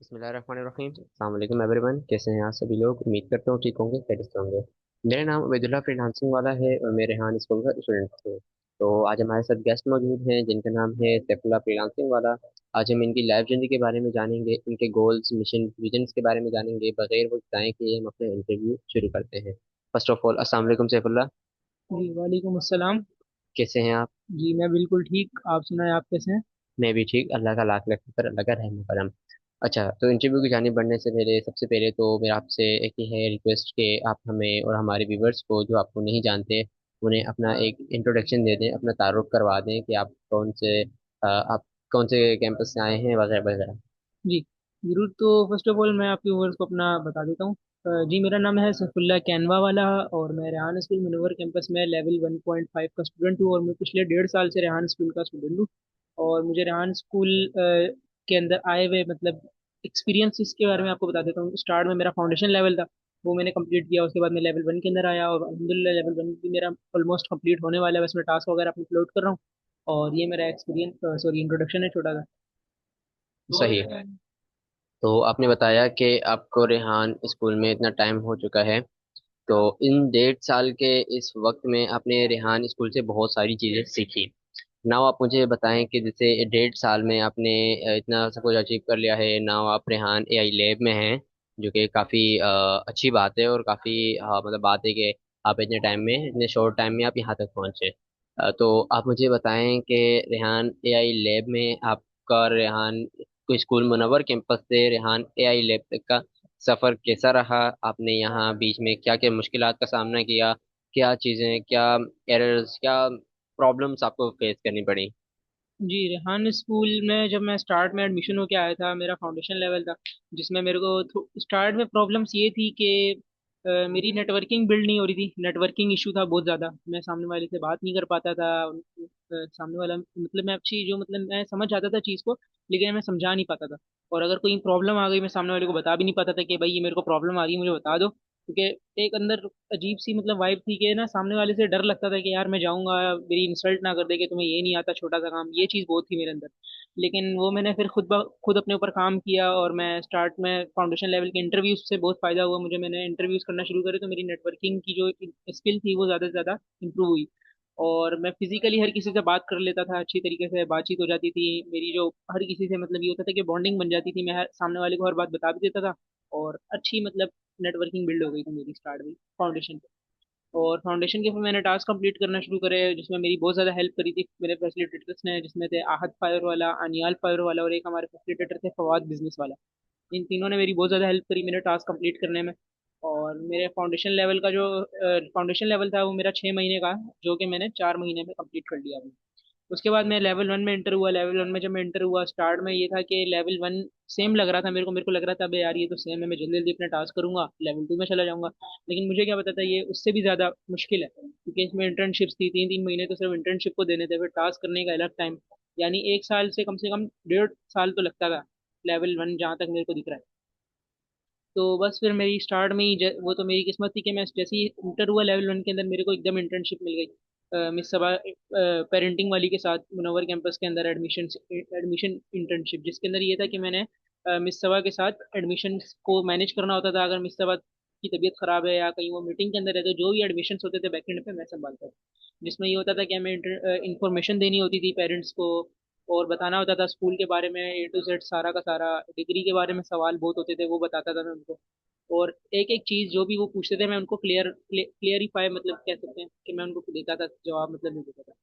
बिस्मिल्लाहिर्रहमानिर्रहीम। अस्सलाम वालेकुम एवरीवन, कैसे हैं आप सभी लोग। उम्मीद करता हूँ ठीक होंगे, खैरियत से होंगे। मेरा नाम उबैदुल्लाह फ्रीलांसिंग वाला है और मैं रेहान स्कूल का स्टूडेंट हूँ। तो आज हमारे साथ गेस्ट मौजूद हैं जिनका नाम है सैफुल्लाह फ्रीलांसिंग वाला। आज हम इनकी लाइफ जर्नी के बारे में जानेंगे, इनके गोल्स, मिशन, विजन्स के बारे में जानेंगे। बगैर वक्त ज़ाय किए हम अपने इंटरव्यू शुरू करते हैं। फर्स्ट ऑफ ऑल अस्सलाम वालेकुम सैफुल्लाह। जी वालेकुम अस्सलाम। कैसे हैं आप? जी मैं बिल्कुल ठीक। आप सुनाए, आप कैसे हैं? मैं भी ठीक, अल्लाह का लाख लाख शुक्र, अल्लाह का रहम करम। अच्छा, तो इंटरव्यू की जाने बढ़ने से पहले सबसे पहले तो मेरा आपसे एक ही है रिक्वेस्ट कि आप हमें और हमारे व्यूवर्स को जो आपको नहीं जानते उन्हें अपना एक इंट्रोडक्शन दे दें, अपना तारुफ करवा दें कि आप कौन से कैंपस से आए हैं वगैरह वगैरह। जी जरूर। तो फर्स्ट ऑफ ऑल मैं आपके व्यूअर्स को अपना बता देता हूँ। जी मेरा नाम है सैफुल्लाह कैनवा वाला और मैं रेहान स्कूल मुनव्वर कैंपस में लेवल 1.5 का स्टूडेंट हूँ और मैं पिछले 1.5 साल से रेहान स्कूल का स्टूडेंट हूँ। और मुझे रेहान स्कूल के अंदर आए हुए मतलब एक्सपीरियंस इसके बारे में आपको बता देता हूँ। स्टार्ट में मेरा फाउंडेशन लेवल था, वो मैंने कंप्लीट किया। उसके बाद मैं लेवल 1 के अंदर आया और अल्हम्दुलिल्लाह लेवल 1 भी मेरा ऑलमोस्ट कंप्लीट होने वाला है। बस मैं टास्क वगैरह अपनी अपलोड कर रहा हूँ। और ये मेरा एक्सपीरियंस सॉरी इंट्रोडक्शन है छोटा सा। सही है। तो आपने बताया कि आपको रेहान स्कूल में इतना टाइम हो चुका है, तो इन 1.5 साल के इस वक्त में आपने रेहान स्कूल से बहुत सारी चीज़ें सीखी। नाउ आप मुझे बताएं कि जैसे 1.5 साल में आपने इतना सब कुछ अचीव कर लिया है। नाउ आप रेहान एआई लैब में हैं, जो कि काफ़ी अच्छी बात है और काफ़ी मतलब बात है कि आप इतने टाइम में, इतने शॉर्ट टाइम में आप यहाँ तक पहुँचे। तो आप मुझे बताएं कि रेहान एआई लैब में आपका रेहान को स्कूल मुनव्वर कैंपस से रेहान एआई लैब तक का सफ़र कैसा रहा। आपने यहाँ बीच में क्या क्या मुश्किलात का सामना किया, क्या चीज़ें, क्या एरर्स, क्या प्रॉब्लम्स आपको फेस करनी पड़ी। जी रेहान स्कूल में जब मैं स्टार्ट में एडमिशन होके आया था, मेरा फाउंडेशन लेवल था जिसमें मेरे को स्टार्ट में प्रॉब्लम्स ये थी कि मेरी नेटवर्किंग बिल्ड नहीं हो रही थी। नेटवर्किंग इशू था बहुत ज़्यादा। मैं सामने वाले से बात नहीं कर पाता था। सामने वाला मतलब मैं अच्छी जो मतलब मैं समझ आता था चीज़ को, लेकिन मैं समझा नहीं पाता था। और अगर कोई प्रॉब्लम आ गई मैं सामने वाले को बता भी नहीं पाता था कि भाई ये मेरे को प्रॉब्लम आ रही है, मुझे बता दो। क्योंकि एक अंदर अजीब सी मतलब वाइब थी कि ना सामने वाले से डर लगता था कि यार मैं जाऊंगा मेरी इंसल्ट ना कर दे कि तुम्हें ये नहीं आता छोटा सा काम। ये चीज़ बहुत थी मेरे अंदर। लेकिन वो मैंने फिर खुद अपने ऊपर काम किया और मैं स्टार्ट में फाउंडेशन लेवल के इंटरव्यूज से बहुत फायदा हुआ मुझे। मैंने इंटरव्यूज करना शुरू करे तो मेरी नेटवर्किंग की जो स्किल थी वो ज़्यादा से ज़्यादा इंप्रूव हुई। और मैं फिजिकली हर किसी से बात कर लेता था, अच्छी तरीके से बातचीत हो जाती थी मेरी। जो हर किसी से मतलब ये होता था कि बॉन्डिंग बन जाती थी। मैं सामने वाले को हर बात बता भी देता था और अच्छी मतलब नेटवर्किंग बिल्ड हो गई थी मेरी स्टार्ट में फाउंडेशन पे। और फाउंडेशन के फिर मैंने टास्क कंप्लीट करना शुरू करे जिसमें मेरी बहुत ज़्यादा हेल्प करी थी मेरे फैसिलिटेटर्स ने, जिसमें थे आहत फायर वाला, अनियाल फायर वाला और एक हमारे फैसिलिटेटर थे फवाद बिजनेस वाला। इन तीनों ने मेरी बहुत ज़्यादा हेल्प करी मेरे टास्क कंप्लीट करने में। और मेरे फाउंडेशन लेवल का जो फाउंडेशन लेवल था वो मेरा 6 महीने का, जो कि मैंने 4 महीने में कंप्लीट कर लिया। उसके बाद मैं लेवल 1 में इंटर हुआ। लेवल 1 में जब मैं इंटर हुआ, स्टार्ट में ये था कि लेवल 1 सेम लग रहा था मेरे को लग रहा था अबे यार ये तो सेम है, मैं जल्दी जल्दी अपना टास्क करूंगा लेवल 2 में चला जाऊंगा। लेकिन मुझे क्या पता था ये उससे भी ज़्यादा मुश्किल है, क्योंकि इसमें इंटर्नशिप्स थी। 3 3 महीने तो सिर्फ इंटर्नशिप को देने थे, फिर टास्क करने का अलग टाइम। यानी 1 साल से कम 1.5 साल तो लगता था लेवल 1 जहाँ तक मेरे को दिख रहा है। तो बस फिर मेरी स्टार्ट में ही वो तो मेरी किस्मत थी कि मैं जैसे ही इंटर हुआ लेवल 1 के अंदर मेरे को एकदम इंटर्नशिप मिल गई। मिस सबा पेरेंटिंग वाली के साथ मुनव्वर कैंपस के अंदर एडमिशन एडमिशन इंटर्नशिप, जिसके अंदर ये था कि मैंने मिस सबा के साथ एडमिशन को मैनेज करना होता था। अगर मिस सबा की तबीयत खराब है या कहीं वो मीटिंग के अंदर है तो जो भी एडमिशन होते थे बैकएंड पे मैं संभालता था। जिसमें ये होता था कि हमें इंफॉर्मेशन देनी होती थी पेरेंट्स को और बताना होता था स्कूल के बारे में A to Z सारा का सारा। डिग्री के बारे में सवाल बहुत होते थे, वो बताता था मैं उनको। और एक एक चीज जो भी वो पूछते थे मैं उनको क्लियरिफाई मतलब कह सकते हैं कि मैं उनको देता था जवाब, मतलब नहीं देता था।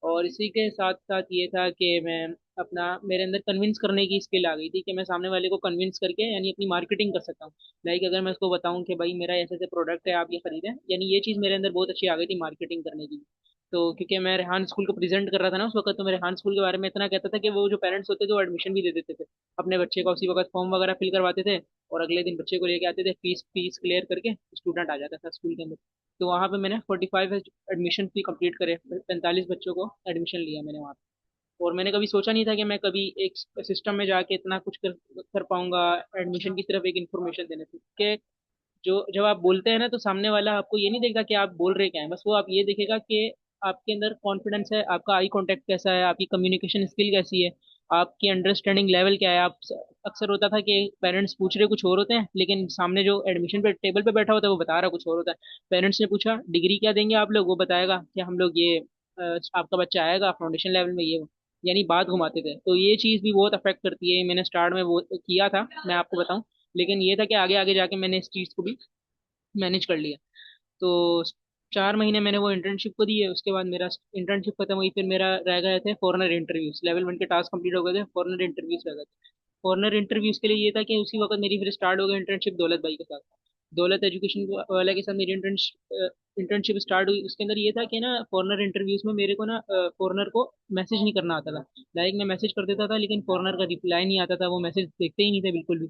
और इसी के साथ साथ ये था कि मैं अपना मेरे अंदर कन्विंस करने की स्किल आ गई थी कि मैं सामने वाले को कन्विंस करके यानी अपनी मार्केटिंग कर सकता हूँ। लाइक अगर मैं उसको बताऊं कि भाई मेरा ऐसे ऐसे प्रोडक्ट है, आप ये खरीदें, यानी ये चीज़ मेरे अंदर बहुत अच्छी आ गई थी मार्केटिंग करने की। तो क्योंकि मैं रेहान स्कूल को प्रेजेंट कर रहा था ना उस वक्त, तो मैं रेहान स्कूल के बारे में इतना कहता था कि वो जो पेरेंट्स होते थे वो एडमिशन भी दे देते थे अपने बच्चे का। उसी वक्त फॉर्म वगैरह फिल करवाते थे और अगले दिन बच्चे को लेके आते थे, फीस फीस क्लियर करके स्टूडेंट आ जाता था स्कूल के अंदर। तो वहाँ पे मैंने 45 एडमिशन भी कंप्लीट करे, 45 बच्चों को एडमिशन लिया मैंने वहाँ पे। और मैंने कभी सोचा नहीं था कि मैं कभी एक सिस्टम में जाके इतना कुछ कर पाऊंगा एडमिशन की सिर्फ एक इन्फॉर्मेशन देने से। कि जो जब आप बोलते हैं ना तो सामने वाला आपको ये नहीं देखता कि आप बोल रहे क्या है, बस वो आप ये देखेगा कि आपके अंदर कॉन्फिडेंस है, आपका आई कांटेक्ट कैसा है, आपकी कम्युनिकेशन स्किल कैसी है, आपकी अंडरस्टैंडिंग लेवल क्या है, आप अक्सर होता था कि पेरेंट्स पूछ रहे कुछ और होते हैं, लेकिन सामने जो एडमिशन पे टेबल पे बैठा होता है वो बता रहा कुछ और होता है। पेरेंट्स ने पूछा डिग्री क्या देंगे आप लोग, वो बताएगा कि हम लोग ये आपका बच्चा आएगा फाउंडेशन लेवल में ये वो, यानी बात घुमाते थे। तो ये चीज़ भी बहुत अफेक्ट करती है। मैंने स्टार्ट में वो किया था, मैं आपको बताऊं, लेकिन ये था कि आगे आगे जाके मैंने इस चीज़ को भी मैनेज कर लिया। तो 4 महीने मैंने वो इंटर्नशिप को दी है। उसके बाद मेरा इंटर्नशिप खत्म हुई, फिर मेरा रह गए थे फॉरनर इंटरव्यूज। लेवल 1 के टास्क कंप्लीट हो गए थे, फॉरनर इंटरव्यूज रह गए थे। फॉरनर इंटरव्यूज के लिए ये था कि उसी वक्त मेरी फिर स्टार्ट हो गई इंटर्नशिप दौलत भाई के साथ। दौलत एजुकेशन वाला के साथ मेरी इंटर्नशिप स्टार्ट हुई। उसके अंदर ये था कि ना फॉरनर इंटरव्यूज में मेरे को ना फॉरनर को मैसेज नहीं करना आता था। लाइक मैं मैसेज कर देता था लेकिन फॉरनर का रिप्लाई नहीं आता था, वो मैसेज देखते ही नहीं थे बिल्कुल भी।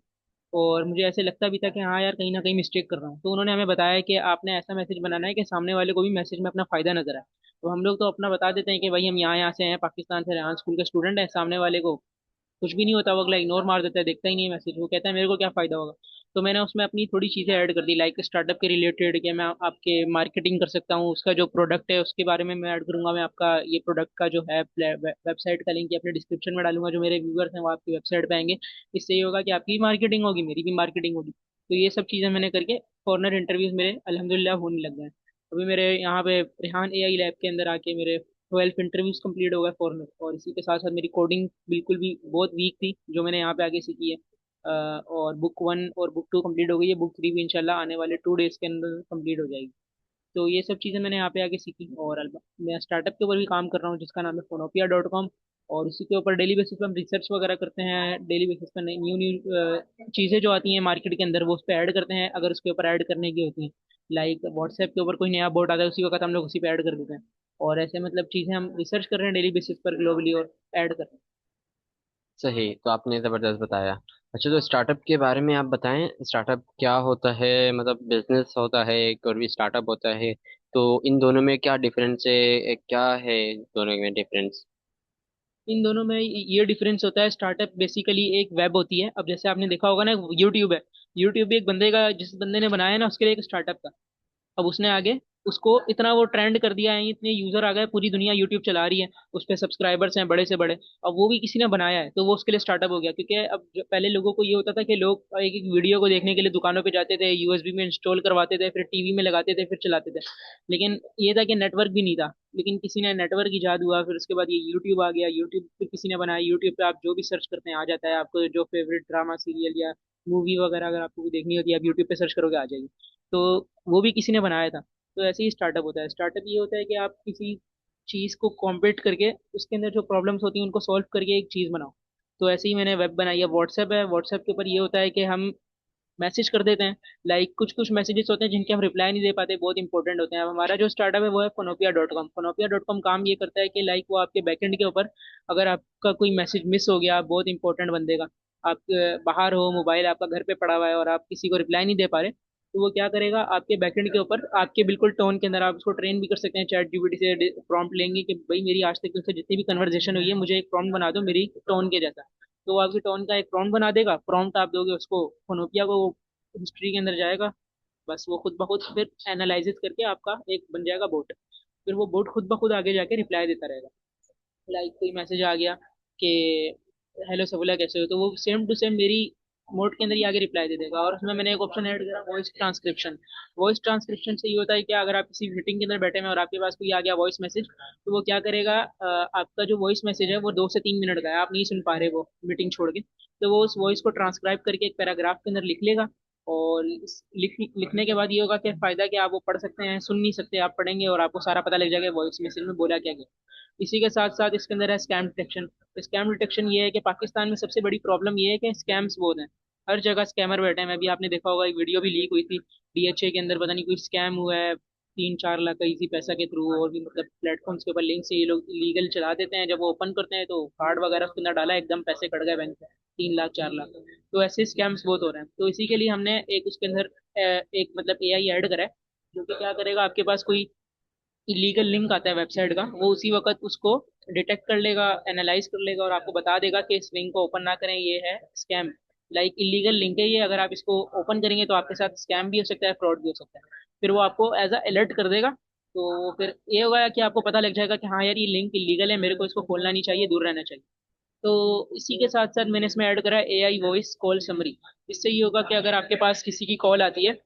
और मुझे ऐसे लगता भी था कि हाँ यार कहीं ना कहीं मिस्टेक कर रहा हूँ। तो उन्होंने हमें बताया कि आपने ऐसा मैसेज बनाना है कि सामने वाले को भी मैसेज में अपना फायदा नजर आए। तो हम लोग तो अपना बता देते हैं कि भाई हम यहाँ यहाँ से हैं, पाकिस्तान से रेहान स्कूल के स्टूडेंट हैं। सामने वाले को कुछ भी नहीं होता, वो अगला इग्नोर मार देता है, देखता ही नहीं है मैसेज, वो कहता है मेरे को क्या फायदा होगा। तो मैंने उसमें अपनी थोड़ी चीजें ऐड कर दी, लाइक स्टार्टअप के रिलेटेड कि मैं आपके मार्केटिंग कर सकता हूँ, उसका जो प्रोडक्ट है उसके बारे में मैं ऐड करूंगा। मैं आपका ये प्रोडक्ट का जो है वेबसाइट का लिंक अपने डिस्क्रिप्शन में डालूंगा, जो मेरे व्यूअर्स हैं वो आपकी वेबसाइट पे आएंगे। इससे ये होगा कि आपकी भी मार्केटिंग होगी, मेरी भी मार्केटिंग होगी। तो ये सब चीजें मैंने करके फॉरनर इंटरव्यूज मेरे अल्हम्दुलिल्लाह होने लग गए। अभी मेरे यहाँ पे रेहान एआई लैब के अंदर आके मेरे 12 इंटरव्यूज कंप्लीट हो गए फॉरनर। और इसी के साथ साथ मेरी कोडिंग बिल्कुल भी बहुत वीक थी, जो मैंने यहाँ पे आके सीखी है। और बुक 1 और बुक 2 कंप्लीट हो गई है, बुक 3 भी इंशाल्लाह आने वाले 2 डेज के अंदर कंप्लीट हो जाएगी। तो ये सब चीज़ें मैंने यहाँ पे आके सीखी। और मैं स्टार्टअप के ऊपर भी काम कर रहा हूँ जिसका नाम है फोनोपिया.com। और उसी के ऊपर डेली बेसिस पे हम रिसर्च वगैरह करते हैं। डेली बेसिस पे न्यू न्यू चीज़ें जो आती हैं मार्केट के अंदर वो उस पर ऐड करते हैं, अगर उसके ऊपर ऐड करने की होती हैं। लाइक व्हाट्सएप के ऊपर कोई नया बोट आता है उसी वक्त हम लोग उसी पे ऐड कर देते हैं। और ऐसे मतलब चीज़ें हम रिसर्च कर रहे हैं डेली बेसिस पर ग्लोबली और ऐड कर रहे हैं। सही, तो आपने ज़बरदस्त बताया। अच्छा, तो स्टार्टअप के बारे में आप बताएं, स्टार्टअप क्या होता है? मतलब बिजनेस होता है एक और भी स्टार्टअप होता है, तो इन दोनों में क्या डिफरेंस है, क्या है दोनों में डिफरेंस? इन दोनों में ये डिफरेंस होता है, स्टार्टअप बेसिकली एक वेब होती है। अब जैसे आपने देखा होगा ना, यूट्यूब है। यूट्यूब भी एक बंदे का, जिस बंदे ने बनाया है ना, उसके लिए एक स्टार्टअप था। अब उसने आगे उसको इतना वो ट्रेंड कर दिया है, इतने यूजर आ गए, पूरी दुनिया यूट्यूब चला रही है, उस पे सब्सक्राइबर्स हैं बड़े से बड़े। अब वो भी किसी ने बनाया है तो वो उसके लिए स्टार्टअप हो गया। क्योंकि अब पहले लोगों को ये होता था कि लोग एक एक वीडियो को देखने के लिए दुकानों पे जाते थे, यूएसबी में इंस्टॉल करवाते थे, फिर टीवी में लगाते थे, फिर चलाते थे। लेकिन ये था कि नेटवर्क भी नहीं था। लेकिन किसी ने नेटवर्क ईजाद हुआ, फिर उसके बाद ये यूट्यूब आ गया। यूट्यूब फिर किसी ने बनाया, यूट्यूब पे आप जो भी सर्च करते हैं आ जाता है। आपको जो फेवरेट ड्रामा सीरियल या मूवी वगैरह अगर आपको भी देखनी होती है, आप यूट्यूब पे सर्च करोगे आ जाएगी। तो वो भी किसी ने बनाया था। तो ऐसे ही स्टार्टअप होता है। स्टार्टअप ये होता है कि आप किसी चीज को कॉम्पीट करके उसके अंदर जो प्रॉब्लम्स होती हैं उनको सॉल्व करके एक चीज बनाओ। तो ऐसे ही मैंने वेब बनाई है। व्हाट्सएप है, व्हाट्सएप के ऊपर ये होता है कि हम मैसेज कर देते हैं। लाइक कुछ कुछ मैसेजेस होते हैं जिनके हम रिप्लाई नहीं दे पाते, बहुत इंपॉर्टेंट होते हैं। अब हमारा जो स्टार्टअप है वो है फोनोपिया.com। फोनोपिया.com काम ये करता है कि लाइक वो आपके बैकएंड के ऊपर, अगर आपका कोई मैसेज मिस हो गया बहुत इंपॉर्टेंट बंदे का, आप बाहर हो, मोबाइल आपका घर पे पड़ा हुआ है और आप किसी को रिप्लाई नहीं दे पा रहे, तो वो क्या करेगा आपके बैकएंड के ऊपर आपके बिल्कुल टोन के अंदर, आप उसको ट्रेन भी कर सकते हैं। चैट जीपीटी से प्रॉम्प्ट लेंगे कि भाई मेरी आज तक तुमसे जितनी भी कन्वर्जेशन हुई है मुझे एक प्रॉम्प्ट बना दो मेरी टोन के जैसा। तो वो आपकी टोन का एक प्रॉम्प्ट बना देगा। प्रॉम्प्ट आप दोगे उसको फोनोपिया को, हिस्ट्री के अंदर जाएगा। बस वो खुद ब खुद फिर एनालाइजिस करके आपका एक बन जाएगा बोट। फिर वो बोट खुद ब खुद आगे जाके रिप्लाई देता रहेगा। लाइक कोई मैसेज आ गया कि हेलो सफुला कैसे हो, तो वो सेम टू सेम मेरी मोड के अंदर ही आगे रिप्लाई दे देगा। और उसमें मैंने एक ऑप्शन ऐड करा, वॉइस ट्रांसक्रिप्शन। वॉइस ट्रांसक्रिप्शन से ये होता है कि अगर आप किसी मीटिंग के अंदर बैठे हैं और आपके पास कोई आ गया वॉइस मैसेज, तो वो क्या करेगा, आपका जो वॉइस मैसेज है वो 2 से 3 मिनट का है, आप नहीं सुन पा रहे वो मीटिंग छोड़ के, तो वो उस वॉइस को ट्रांसक्राइब करके एक पैराग्राफ के अंदर लिख लेगा। और लिखने के बाद ये होगा कि फायदा कि आप वो पढ़ सकते हैं, सुन नहीं सकते, आप पढ़ेंगे और आपको सारा पता लग जाएगा वॉइस मैसेज में बोला क्या गया। इसी के साथ साथ इसके अंदर है स्कैम डिटेक्शन। स्कैम डिटेक्शन ये है कि पाकिस्तान में सबसे बड़ी प्रॉब्लम ये है कि स्कैम्स बहुत हैं। हर जगह स्कैमर बैठे हैं। मैं भी, आपने देखा होगा एक वीडियो भी लीक हुई थी, डीएचए के अंदर पता नहीं कोई स्कैम हुआ है 3-4 लाख का इसी पैसा के थ्रू। और भी मतलब प्लेटफॉर्म्स के ऊपर लिंक से ये लोग इलीगल चला देते हैं, जब वो ओपन करते हैं तो कार्ड वगैरह उसके अंदर डाला, एकदम पैसे कट गए बैंक से 3 लाख 4 लाख। तो ऐसे स्कैम्स बहुत हो रहे हैं। तो इसी के लिए हमने एक उसके अंदर एक मतलब एआई ऐड करा है, जो कि क्या करेगा, आपके पास कोई इलीगल लिंक आता है वेबसाइट का, वो उसी वक्त उसको डिटेक्ट कर लेगा, एनालाइज कर लेगा और आपको बता देगा कि इस लिंक को ओपन ना करें, ये है स्कैम। लाइक इलीगल लिंक है ये, अगर आप इसको ओपन करेंगे तो आपके साथ स्कैम भी हो सकता है, फ्रॉड भी हो सकता है। फिर वो आपको एज अ अलर्ट कर देगा। तो फिर ये होगा कि आपको पता लग जाएगा कि हाँ यार ये लिंक इलीगल है, मेरे को इसको खोलना नहीं चाहिए, दूर रहना चाहिए। तो इसी के साथ साथ मैंने इसमें ऐड करा ए आई वॉइस कॉल समरी। इससे ये होगा कि अगर आपके पास किसी की कॉल आती है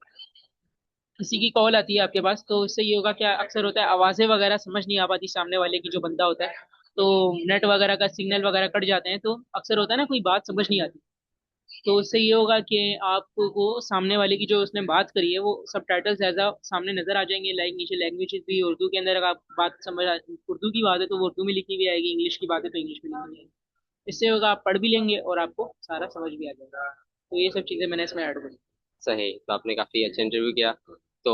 आपके पास, तो इससे ये होगा क्या, अक्सर होता है आवाजें वगैरह समझ नहीं आ पाती सामने वाले की, जो बंदा होता है, तो नेट वगैरह का सिग्नल वगैरह कट जाते हैं, तो अक्सर होता है ना कोई बात समझ नहीं आती। तो उससे ये होगा कि आपको सामने वाले की जो उसने बात करी है वो सब टाइटल्स एज आ सामने नजर आ जाएंगे। लाइक नीचे लैंग्वेजेस भी उर्दू के अंदर, अगर आप उर्दू की बात है तो वो उर्दू में लिखी हुई आएगी, इंग्लिश की बात है तो इंग्लिश में लिखी हुई आएगी। इससे होगा आप पढ़ भी लेंगे और आपको सारा समझ भी आ जाएगा। तो ये सब चीजें मैंने इसमें ऐड करी। सही, तो आपने काफी अच्छा इंटरव्यू किया। तो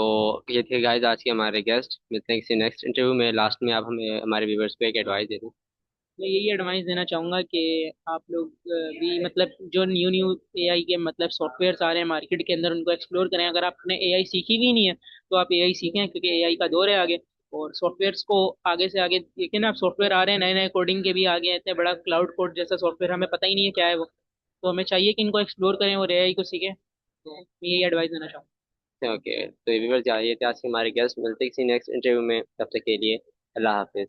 ये थे गाइस आज के हमारे गेस्ट। मिलते हैं किसी नेक्स्ट इंटरव्यू में। लास्ट में आप हमें हमारे व्यूवर्स को एक एडवाइस दे दें। मैं यही एडवाइस देना चाहूंगा कि आप लोग भी मतलब जो न्यू न्यू एआई के मतलब सॉफ्टवेयर आ रहे हैं मार्केट के अंदर, उनको एक्सप्लोर करें। अगर आपने एआई सीखी भी नहीं है तो आप एआई सीखें, क्योंकि एआई का दौर है आगे। और सॉफ्टवेयर्स को आगे से आगे देखें ना, आप सॉफ्टवेयर आ रहे हैं नए नए, कोडिंग के भी आगे हैं, इतने बड़ा क्लाउड कोड जैसा सॉफ्टवेयर हमें पता ही नहीं है क्या है वो। तो हमें चाहिए कि इनको एक्सप्लोर करें और एआई को सीखें। तो मैं यही एडवाइस देना चाहूँगा। ओके, तो ये व्यूवर्स जाइए थे आज के हमारे गेस्ट। मिलते हैं किसी नेक्स्ट इंटरव्यू में, तब तक के लिए अल्लाह हाफिज।